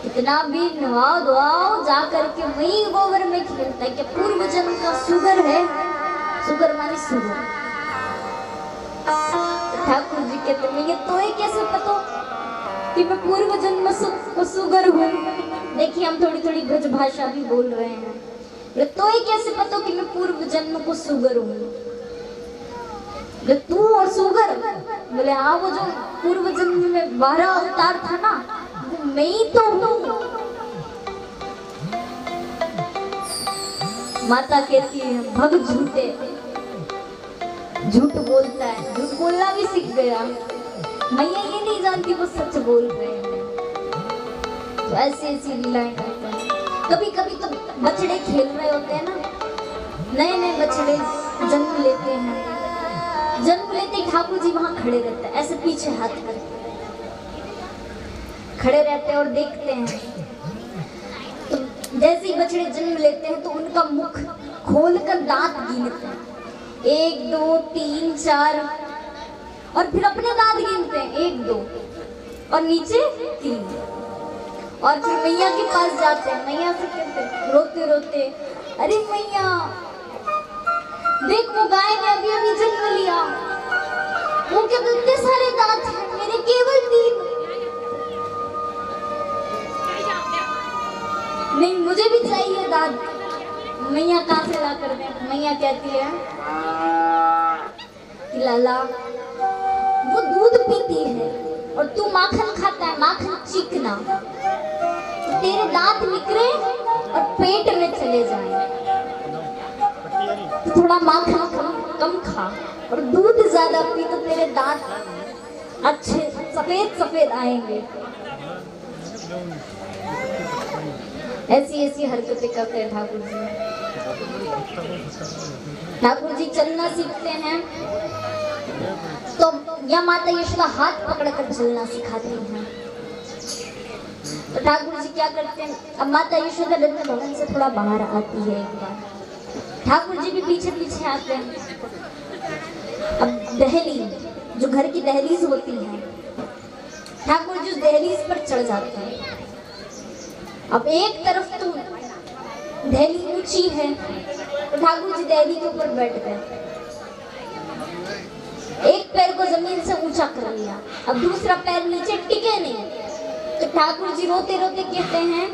इतना भी नवाओ दुआओ, जा करके वही गोबर में खेलता है। क्या पूर्व जन्म का सुगर है? सुगर माने सुगर। ठाकुर जी कहते हैं ये तो कैसे पता कि मैं पूर्व जन्म को सुगर हूँ? देखिए हम थोड़ी थोड़ी ब्रज भाषा भी बोल रहे हैं। ये तो कैसे पता कि मैं पूर्व जन्म को सुगर हूँ? तू और सुगर? बोले हाँ, वो जो पूर्व जन्म में 12 अवतार था ना, वो मैं ही तो हूँ। माता कहती है भग झूठे, झूठ बोलता है, झूठ बोलना भी सीख गया। मैया ये नहीं जानती वो सच बोल रहे हैं। तो ऐसी ऐसी लीलाएं करते हैं। कभी कभी तो बछड़े खेल रहे होते हैं ना, नए नए बछड़े जन्म लेते हैं। जन्म लेते ही ठाकुर जी वहां खड़े रहते हैं, ऐसे पीछे हाथ करके खड़े रहते हैं और देखते हैं। तो जैसे ही बछड़े जन्म लेते हैं तो उनका मुख खोलकर दांत गिनते हैं, 1 2 3 4, और फिर अपने दांत गिनते हैं, 1 2 और नीचे 3। और फिर मैया के पास जाते हैं, मैया से कहते हैं रोते रोते, अरे मैया देख वो गाय ने अभी अभी जन्म लिया, वो के इतने सारे दांत हैं, मेरे केवल 3। नहीं मुझे भी चाहिए दांत। मैया कहाँ से ला कर दें? मैया कहती है कि लाला वो दूध पीती है और तू माखन खाता है, माखन चीखना, तो तेरे दांत निकले और पेट में चले जाए। तो थोड़ा माखन कम खा और दूध ज्यादा पी तो तेरे दांत अच्छे सफेद सफेद आएंगे। ऐसी ऐसी हरकतें करते हैं ठाकुर जी। ठाकुर जी चलना सीखते हैं तो या माता यशोदा हाथ पकड़कर चलना सिखाती हैं। तो ठाकुर जी क्या करते हैं, अब माता यशोदा नंद भवन से थोड़ा बाहर आती है एक बार, ठाकुर जी भी पीछे पीछे आते हैं। अब दहली, जो घर की दहलीज होती है, ठाकुर जी उस दहलीज पर चढ़ जाते हैं। अब एक तरफ तो दहली ऊंची है, तो ठाकुर जी दहली के ऊपर बैठ गए, एक पैर को जमीन से ऊंचा कर लिया, अब दूसरा पैर नीचे टिके नहीं। तो ठाकुर जी रोते रोते कहते हैं,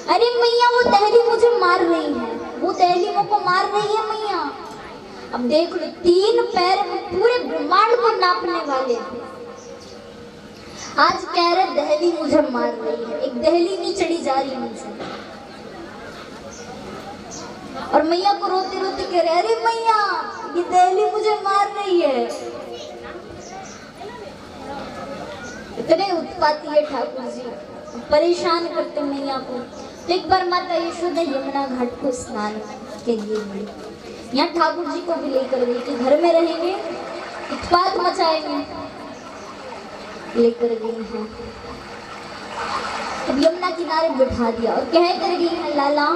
अरे मैया वो दहली मुझे मार रही है, वो दहली मुझको मार रही है मैया। अब देख लो, 3 पैर पूरे ब्रह्मांड को नापने वाले, आज कह रहे दहली मुझे मार रही है, एक दहली नहीं चढ़ी जा रही मुझसे। और मैया को रोते रोते कह रहे, अरे मैया ये दहली मुझे मार रही है। इतने उत्पाती है ठाकुर जी, परेशान करते मैया को। तो एक बार माता यशोदा यमुना घाट को स्नान के लिए गई, यहाँ ठाकुर जी को भी लेकर गई कि घर में रहेंगे उत्पात मचाएंगे, लेकर गई हैं। अब यमुना किनारे बिठा दिया और कह कर गई है, लाला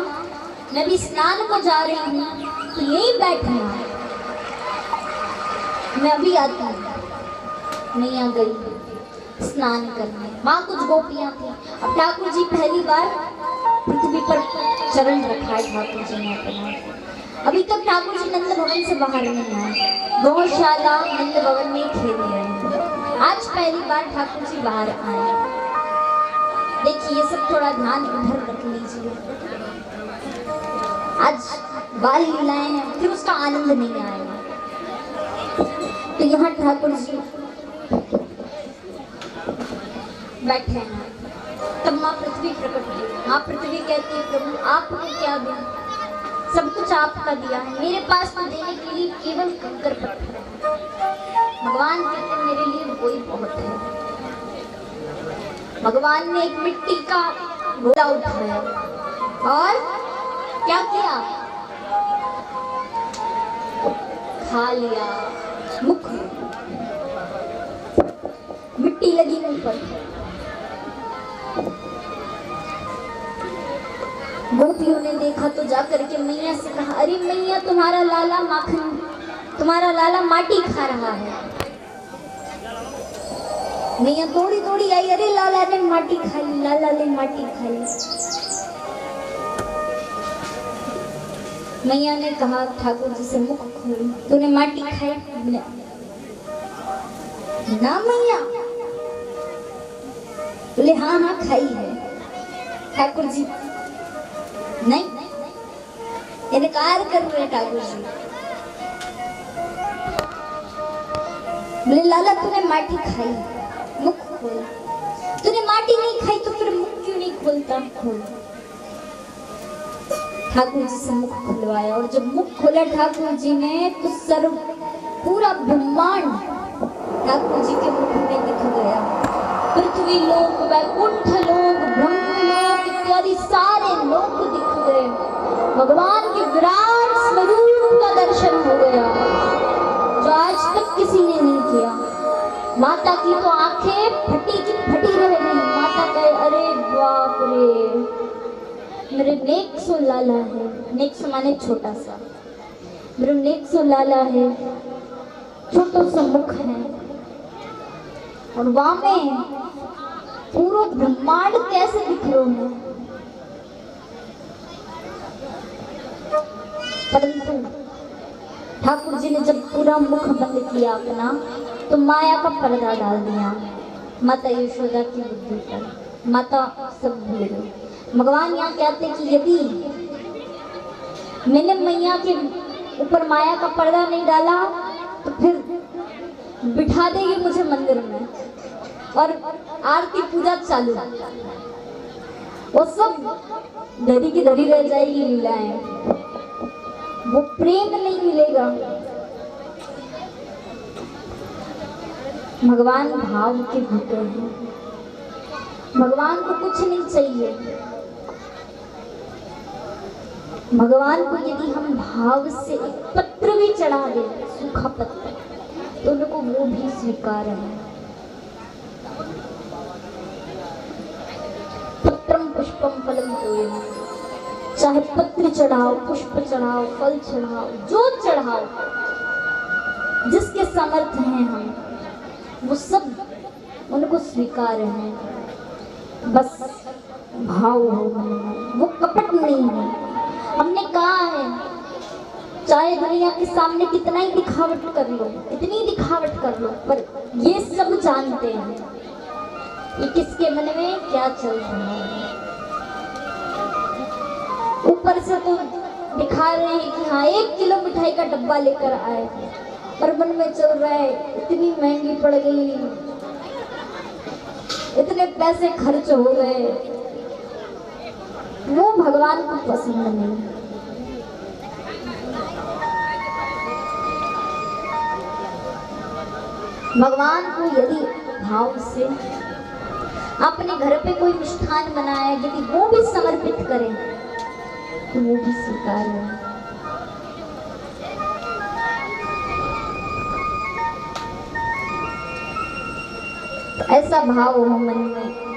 मैं भी स्नान को जा रही हूँ, तो यहीं बैठना, मैं अभी आती हूँ। मैया गई स्नान करने, वहाँ कुछ गोपियाँ थी। अब ठाकुर जी पहली बार पृथ्वी पर चरण रखा है ठाकुर जी ने अपना। अभी तक ठाकुर जी नंद भवन से बाहर नहीं आए, गौशाला नंद भवन में खेल रहे हैं। आज पहली बार ठाकुर जी बाहर आए। देखिए ये सब थोड़ा ध्यान इधर रख लीजिए, आज बाल लीलाएं हैं, फिर उसका आनंद नहीं आएगा। तो यहाँ ठाकुर जी बैठे हैं, तब माँ पृथ्वी प्रकट हुई। माँ पृथ्वी कहती है, प्रभु आपने क्या दिया, सब कुछ आपका दिया है, मेरे पास तो देने के लिए केवल कंकर पत्थर है। भगवान कहते हैं, मेरे लिए वही बहुत है। भगवान ने एक मिट्टी का घोड़ा उठाया और क्या किया, खा लिया, मुख मिट्टी लगी मुंह पर। गोपियों ने देखा तो जाकर के मैया से कहा, अरे मैया तुम्हारा लाला माखन, तुम्हारा लाला माटी खा रहा है। मैया दौड़ी दौड़ी आई, अरे लाला ने माटी खाई, लाला ने माटी खाई। मैया ने कहा ठाकुर जी से, मुख खोल, तूने माटी खाई? ना मैया। बोले हाँ हाँ खाई है। ठाकुर जी नहीं, इनकार कर रहे ठाकुर जी। बोले लाला तूने माटी खाई, मुख खोल। तूने माटी नहीं खाई तो फिर मुख क्यों नहीं खोलता? खोल। ठाकुर जी से मुख खुलवाया और जब मुख खोला ठाकुर जी ने तो सर्व पूरा ब्रह्मांड ठाकुर जी के मुख में दिख गया। पृथ्वी लोक, वैकुंठ लोक, ब्रह्म लोक इत्यादि सारे लोक दिख गए। भगवान के विराट स्वरूप का दर्शन हो गया, जो आज तक किसी ने नहीं किया। माता की तो आंखें फटी की फटी रह गई। माता कहे, अरे बाप रे, मेरे नेक सो लाला है। नेक सो माने छोटा सा, मेरे नेक सो लाला है, छोटा सा मुख है और वहां में पूरा ब्रह्मांड कैसे दिख रहा है। परंतु ठाकुर जी ने जब पूरा मुख बंद किया अपना, तो माया का पर्दा डाल दिया माता यशोदा की बुद्धि पर। माता सब भूल गई। भगवान यहाँ कहते कि यदि मैंने मैया के ऊपर माया का पर्दा नहीं डाला तो फिर बिठा देगी मुझे मंदिर में और आरती पूजा चालू, वो सब धरी की धरी रह जाएगी लीलाएं, वो प्रेम नहीं मिलेगा। भगवान भाव के भूते हैं, भगवान को कुछ नहीं चाहिए। भगवान को यदि हम भाव से एक पत्र भी चढ़ा दें, सूखा पत्र, तो उनको वो भी स्वीकार है। पत्र पुष्पम फलम तोयम, चाहे पत्र चढ़ाओ, पुष्प चढ़ाओ, फल चढ़ाओ, जो चढ़ाओ, जिसके समर्थ हैं हम, वो सब उनको स्वीकार है। बस भाव हो मन में, वो कपट नहीं है। हमने कहा है चाहे दुनिया के सामने कितना ही दिखावट कर लो, इतनी दिखावट कर लो, पर ये सब जानते हैं कि किसके मन में क्या चल रहा है। ऊपर से तो दिखा रहे हैं कि हाँ 1 किलो मिठाई का डब्बा लेकर आए, पर मन में चल रहा है इतनी महंगी पड़ गई, इतने पैसे खर्च हो गए। वो भगवान को पसंद नहीं। भगवान को यदि भाव से अपने घर पे कोई मिष्ठान बनाया, यदि वो भी समर्पित करें तो वो भी स्वीकार है। तो ऐसा भाव हो मन में